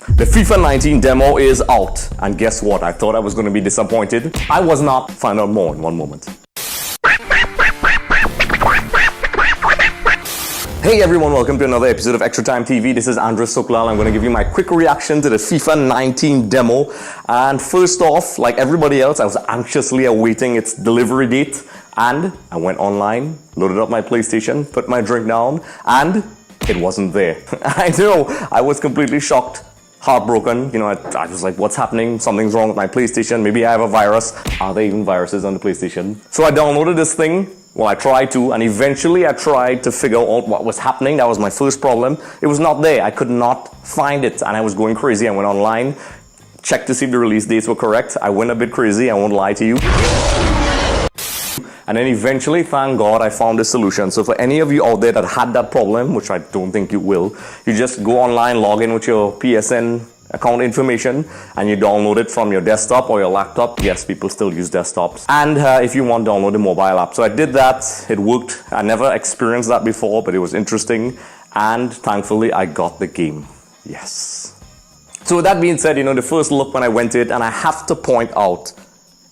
The FIFA 19 demo is out, and guess what? I thought I was going to be disappointed. I was not. Find out more in one moment. Hey everyone, welcome to another episode of Extra Time TV. This is Andre Sooklal. I'm going to give you my quick reaction to the FIFA 19 demo. And first off, like everybody else, I was anxiously awaiting its delivery date. And I went online, loaded up my PlayStation, put my drink down, and it wasn't there. I know, I was completely shocked, heartbroken. You know, I was like, what's happening? Something's wrong with my PlayStation. Maybe I have a virus. Are there even viruses on the PlayStation? So I downloaded this thing. Well, I tried to, and eventually I tried to figure out what was happening. That was my first problem. It was not there. I could not find it, and I was going crazy. I went online, checked to see if the release dates were correct. I went a bit crazy, I won't lie to you. And then eventually, thank God, I found a solution. So for any of you out there that had that problem, which I don't think you will, you just go online, log in with your PSN account information, and you download it from your desktop or your laptop. Yes, people still use desktops. And if you want, download the mobile app. So I did that. It worked. I never experienced that before, but it was interesting. And thankfully, I got the game. Yes. So with that being said, you know, the first look when I went it, and I have to point out,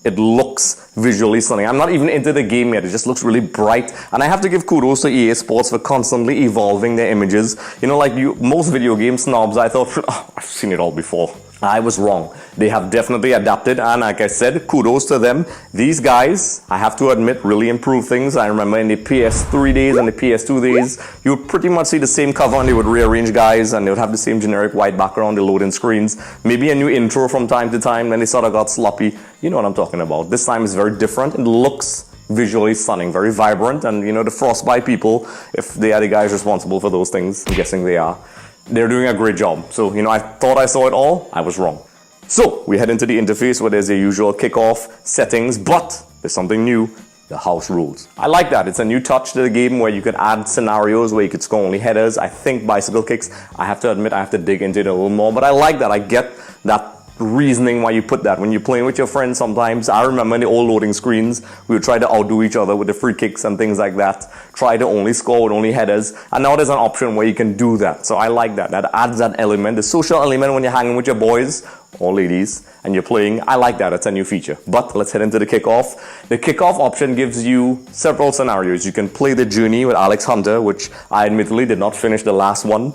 it looks visually stunning. I'm not even into the game yet. It just looks really bright. And I have to give kudos to EA Sports for constantly evolving their images. You know, like most video game snobs, I thought, oh, I've seen it all before. I was wrong. They have definitely adapted, and like I said, kudos to them. These guys, I have to admit, really improved things. I remember in the PS3 days and the PS2 days, you would pretty much see the same cover, and they would rearrange guys, and they would have the same generic white background, the loading screens, maybe a new intro from time to time, then they sort of got sloppy. You know what I'm talking about. This time is very different. It looks visually stunning, very vibrant, and you know, the Frostbite people, if they are the guys responsible for those things, I'm guessing they are. They're doing a great job. So, you know, I thought I saw it all. I was wrong. So, we head into the interface where there's the usual kickoff settings, but there's something new, the house rules. I like that. It's a new touch to the game where you could add scenarios where you could score only headers. I think bicycle kicks, I have to admit, I have to dig into it a little more, but I like that. I get that reasoning why you put that. When you're playing with your friends sometimes, I remember in the old loading screens, we would try to outdo each other with the free kicks and things like that. Try to only score with only headers. And now there's an option where you can do that. So I like that. That adds that element, the social element when you're hanging with your boys or ladies and you're playing. I like that. It's a new feature. But let's head into the kickoff. The kickoff option gives you several scenarios. You can play the journey with Alex Hunter, which I admittedly did not finish the last one.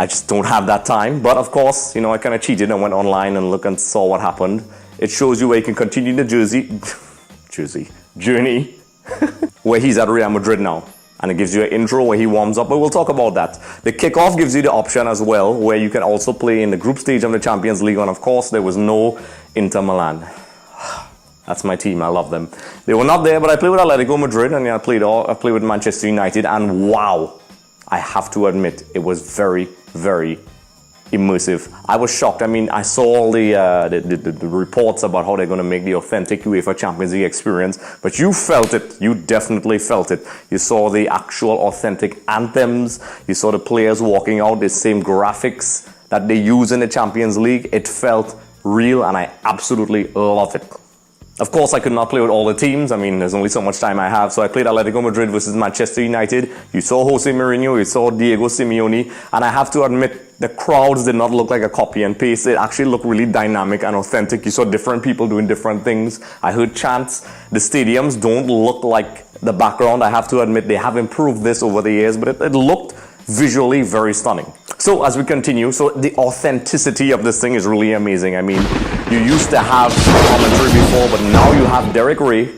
I just don't have that time. But of course, you know, I kind of cheated and went online and looked and saw what happened. It shows you where you can continue the journey where he's at Real Madrid now. And it gives you an intro where he warms up, but we'll talk about that. The kickoff gives you the option as well, where you can also play in the group stage of the Champions League. And of course, there was no Inter Milan. That's my team. I love them. They were not there, but I played with Atletico Madrid, and I played with Manchester United, and wow, I have to admit, it was very, very immersive. I was shocked. I mean, I saw all the reports about how they're going to make the authentic UEFA Champions League experience, but you felt it. You definitely felt it. You saw the actual authentic anthems. You saw the players walking out, the same graphics that they use in the Champions League. It felt real, and I absolutely love it. Of course, I could not play with all the teams. I mean, there's only so much time I have. So I played Atletico Madrid versus Manchester United. You saw Jose Mourinho, you saw Diego Simeone. And I have to admit, the crowds did not look like a copy and paste. It actually looked really dynamic and authentic. You saw different people doing different things. I heard chants. The stadiums don't look like the background. I have to admit, they have improved this over the years, but it looked visually very stunning. So as we continue, so the authenticity of this thing is really amazing. I mean, you used to have commentary before, but now you have Derek Ray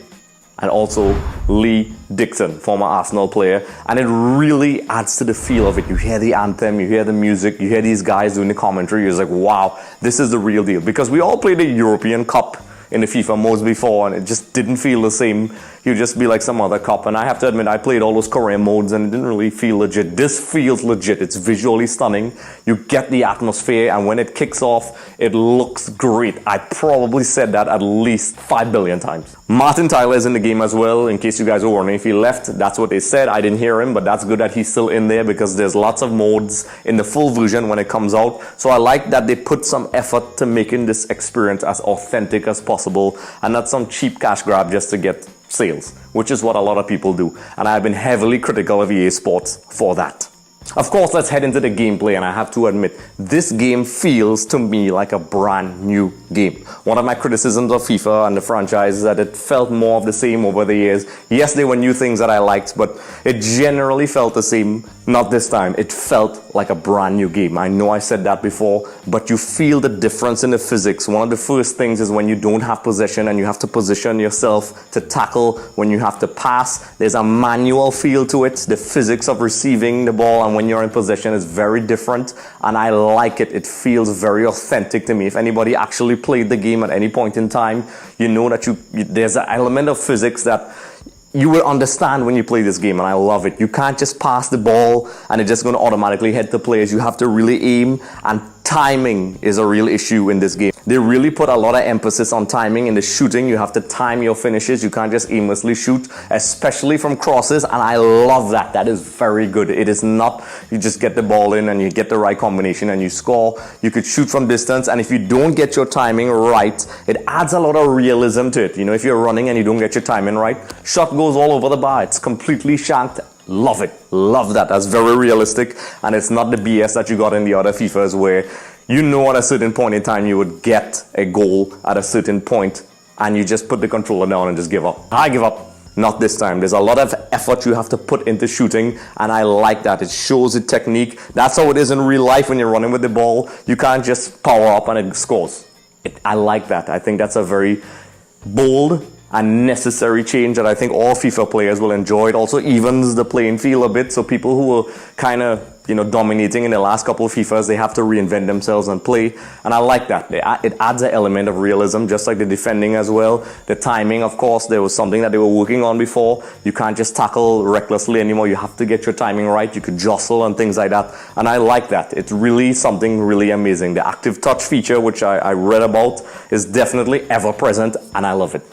and also Lee Dixon, former Arsenal player, and it really adds to the feel of it. You hear the anthem, you hear the music, you hear these guys doing the commentary. You're like, wow, this is the real deal. Because we all played the European Cup in the FIFA modes before, and it just didn't feel the same. You'd just be like some other cup. And I have to admit, I played all those Korean modes and it didn't really feel legit. This feels legit. It's visually stunning. You get the atmosphere, and when it kicks off, it looks great. I probably said that at least 5 billion times. Martin Tyler is in the game as well, in case you guys were wondering if he left. That's what they said. I didn't hear him, but that's good that he's still in there because there's lots of modes in the full version when it comes out. So I like that they put some effort to making this experience as authentic as possible and not some cheap cash grab just to get sales, which is what a lot of people do. And I've been heavily critical of EA Sports for that. Of course, let's head into the gameplay, and I have to admit, this game feels to me like a brand new game. One of my criticisms of FIFA and the franchise is that it felt more of the same over the years. Yes, there were new things that I liked, but it generally felt the same. Not this time. It felt like a brand new game. I know I said that before, but you feel the difference in the physics. One of the first things is when you don't have possession and you have to position yourself to tackle, when you have to pass. There's a manual feel to it. The physics of receiving the ball and when you're in possession is very different, and I like it. It feels very authentic to me. If anybody actually played the game at any point in time, you know that there's an element of physics that you will understand when you play this game, and I love it. You can't just pass the ball and it's just going to automatically head to players. You have to really aim, and timing is a real issue in this game. They really put a lot of emphasis on timing in the shooting. You have to time your finishes. You can't just aimlessly shoot, especially from crosses, and I love that. That is very good. It is not you just get the ball in and you get the right combination and you score. You could shoot from distance, and if you don't get your timing right, it adds a lot of realism to it. You know, if you're running and you don't get your timing right, shot goes all over the bar. It's completely shanked. Love it. Love that. That's very realistic, and it's not the BS that you got in the other FIFAs where you know at a certain point in time you would get a goal at a certain point and you just put the controller down and just give up. I give up. Not this time. There's a lot of effort you have to put into shooting, and I like that. It shows the technique. That's how it is in real life when you're running with the ball. You can't just power up and it scores. I like that. I think that's a very bold and necessary change that I think all FIFA players will enjoy. It also evens the playing field a bit, so people who were kind of dominating in the last couple of FIFAs, they have to reinvent themselves and play, and I like that. It adds an element of realism, just like the defending as well. The timing, of course, there was something that they were working on before. You can't just tackle recklessly anymore. You have to get your timing right. You could jostle and things like that, and I like that. It's really something really amazing. The active touch feature, which I read about, is definitely ever present, and I love it.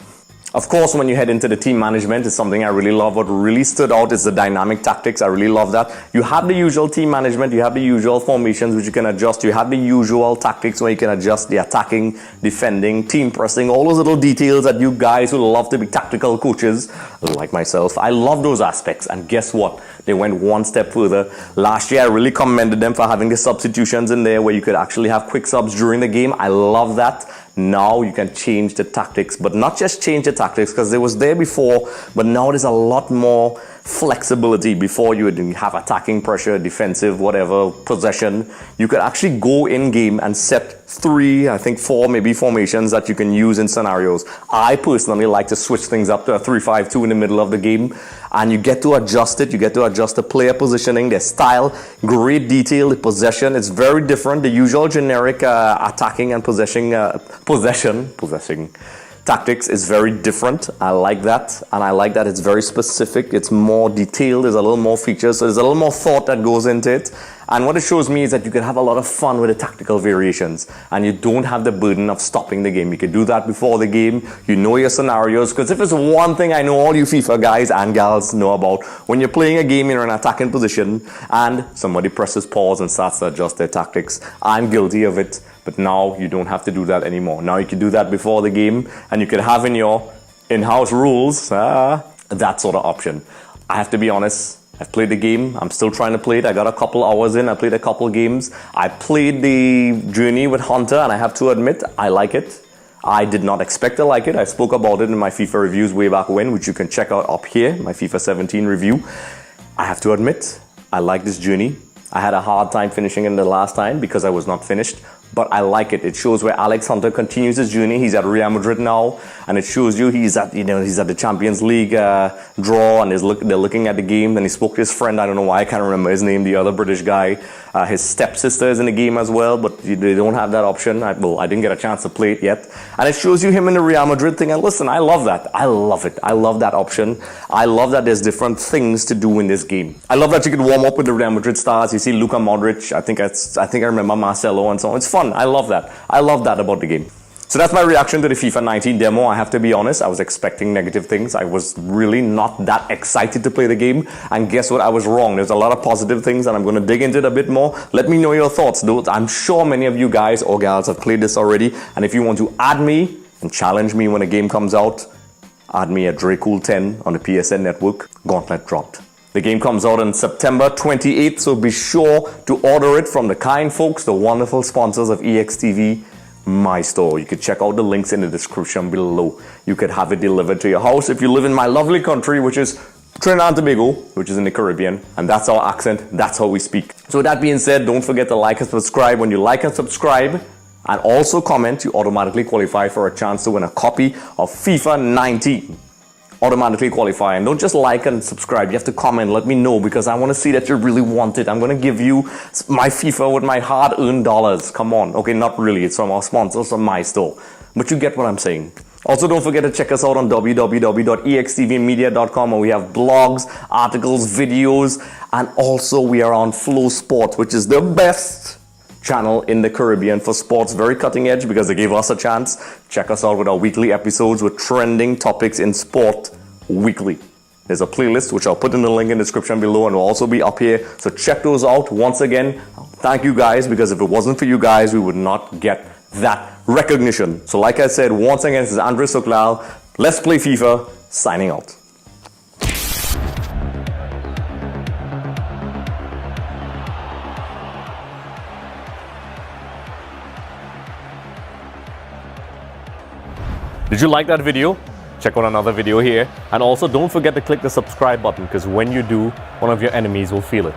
Of course, when you head into the team management, it's something I really love. What really stood out is the dynamic tactics. I really love that. You have the usual team management, you have the usual formations which you can adjust, you have the usual tactics where you can adjust the attacking, defending, team pressing, all those little details that you guys who love to be tactical coaches, like myself, I love those aspects. And guess what? They went one step further. Last year, I really commended them for having the substitutions in there where you could actually have quick subs during the game. I love that. Now you can change the tactics, but not just change the tactics because it was there before, but now there's a lot more flexibility. Before you would have attacking pressure, defensive, whatever, possession. You could actually go in game and set 3, I think 4 maybe formations that you can use in scenarios. I personally like to switch things up to a 3-5-2 in the middle of the game, and you get to adjust it. You get to adjust the player positioning, their style, great detail, the possession. It's very different. The usual generic attacking and possessing tactics is very different. I like that, and I like that it's very specific. It's more detailed. There's a little more features, so there's a little more thought that goes into it. And what it shows me is that you can have a lot of fun with the tactical variations, and you don't have the burden of stopping the game. You can do that before the game. You know your scenarios, because if it's one thing I know all you FIFA guys and gals know about, when you're playing a game, you're in an attacking position, and somebody presses pause and starts to adjust their tactics. I'm guilty of it. But now you don't have to do that anymore. Now you can do that before the game, and you can have in your in-house rules that sort of option. I have to be honest, I've played the game. I'm still trying to play it. I got a couple hours in. I played a couple games. I played the journey with Hunter, and I have to admit, I like it. I did not expect to like it. I spoke about it in my FIFA reviews way back when, which you can check out up here, my FIFA 17 review. I have to admit, I like this journey. I had a hard time finishing it the last time because I was not finished. But I like it. It shows where Alex Hunter continues his journey. He's at Real Madrid now, and it shows you he's at the Champions League draw, and they're looking at the game. Then he spoke to his friend. I don't know why I can't remember his name. The other British guy, his stepsister is in the game as well, but they don't have that option. I didn't get a chance to play it yet, and it shows you him in the Real Madrid thing. And listen, I love that. I love it. I love that option. I love that there's different things to do in this game. I love that you can warm up with the Real Madrid stars. You see Luka Modric. I think I remember Marcelo and so on. It's fun. I love that. I love that about the game. So that's my reaction to the FIFA 19 demo. I have to be honest, I was expecting negative things. I was really not that excited to play the game. And guess what? I was wrong. There's a lot of positive things, and I'm going to dig into it a bit more. Let me know your thoughts, though. I'm sure many of you guys or gals have played this already. And if you want to add me and challenge me when a game comes out, add me at DreCool10 on the PSN network. Gauntlet dropped. The game comes out on September 28th, so be sure to order it from the kind folks, the wonderful sponsors of EXTV, my store. You can check out the links in the description below. You could have it delivered to your house if you live in my lovely country, which is Trinidad and Tobago, which is in the Caribbean, and that's our accent, that's how we speak. So with that being said, don't forget to like and subscribe. When you like and subscribe, and also comment, you automatically qualify for a chance to win a copy of FIFA 19. Automatically qualify. And don't just like and subscribe, you have to comment, let me know, because I want to see that you really want it. I'm going to give you my FIFA with my hard-earned dollars. Come on. Okay, not really, it's from our sponsors, from my store. But you get what I'm saying. Also, don't forget to check us out on www.extvmedia.com, where we have blogs, articles, videos, and also we are on Flow Sports, which is the best channel in the Caribbean for sports. Very cutting edge because they gave us a chance. Check us out with our weekly episodes with trending topics in sport weekly. There's a playlist which I'll put in the link in the description below and will also be up here. So check those out. Once again, thank you guys, because if it wasn't for you guys, we would not get that recognition. So like I said, once again, this is Andre Sooklal. Let's play FIFA, signing out. Did you like that video? Check out another video here. And also don't forget to click the subscribe button, because when you do, one of your enemies will feel it.